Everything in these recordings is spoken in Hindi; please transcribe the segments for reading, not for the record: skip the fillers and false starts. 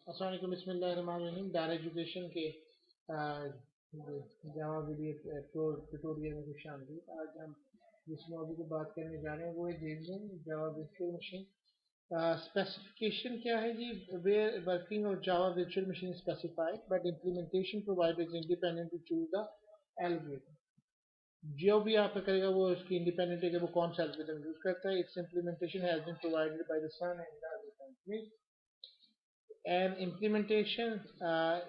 अस्सलाम वालेकुम, बिस्मिल्लाहिर्रहमानिर्रहीम। डायर एजुकेशन के जावा वीडियो ट्यूटोरियल में खुश आमदीद। आज हम जिस मौजूद की बात करने जा रहे हैं वो है JVM java virtual machine. Specification क्या है जी? Where working of java virtual machine specified but implementation provided is independent to choose the algorithm. जो भी आपका करेगा वो उसकी इंडिपेंडेंट है कि वो कौन सा एल्गोरिथम यूज करता है। Its implementation has been provided by the Sun and the and implementation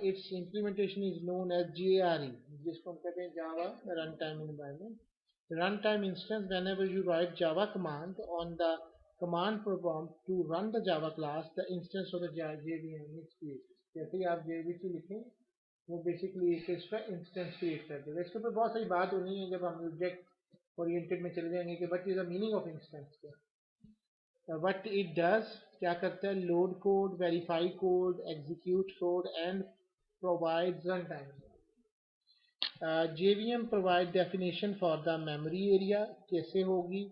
its implementation is known as JRE, जिसको हम कहते हैं Java Runtime Environment. Runtime instance, whenever you write Java command on the command prompt to run the Java class, the instance of the JVM is created. जैसे ही आप JVC लिखें वो बेसिकली एक इसका इंस्टेंस क्रिएट कर देगा। इसके ऊपर बहुत सारी बात होनी है जब हम ऑब्जेक्ट ओरिएंटेड में चले जाएंगे कि what is the meaning of instance क्या। What it does, क्या करता है? Load code, verify code, execute code and provides run time. JVM provide definition for the memory area कैसे होगी,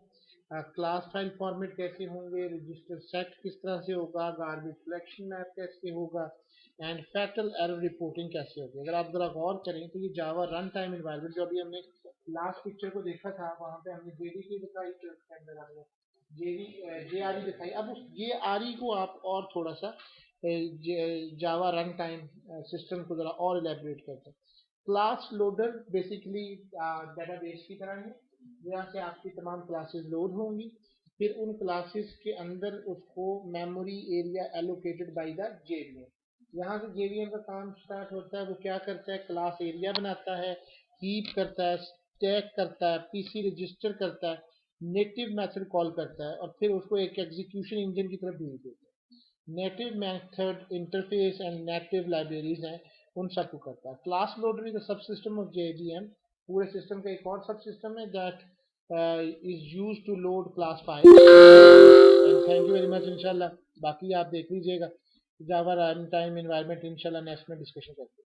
क्लास फाइल फॉर्मेट कैसे होंगे, रजिस्टर सेट किस तरह से होगा, गार्बेज कलेक्शन मैप कैसे होगा एंड फैटल एरर रिपोर्टिंग कैसे होगी। अगर आप जरा गौर करें तो ये जावा रन टाइम एनवायरनमेंट जो अभी हमने लास्ट पिक्चर को देखा था वहाँ पे हमने जेडीके दिखाई के अंदर हमने JRE दिखाई। अब उस JRE को आप और थोड़ा सा जावा रन टाइम सिस्टम को जरा और इलेबोरेट करते हैं। क्लास लोडर बेसिकली डेटाबेस की तरह है, जहाँ से आपकी तमाम क्लासेस लोड होंगी, फिर उन क्लासेस के अंदर उसको memory area allocated by the JVM। यहाँ से JVM का काम स्टार्ट होता है। वो क्या करता है? क्लास एरिया बनाता है, हीप करता है, स्टैक करता है, पीसी रजिस्टर करता है, नेटिव मेथड कॉल करता है और फिर उसको एक एग्जीक्यूशन इंजन की तरफ भेज देता है। Native method interface and native libraries हैं, उन सबको करता है। Class loader is the sub system of JVM। पूरे सिस्टम का एक और सब सिस्टम है that is use to load class file. And thank you very much. इंशाल्लाह बाकी आप देख लीजिएगा जावा रन टाइम एनवायरनमेंट इंशाल्लाह नेक्स्ट में डिस्कशन करते हैं।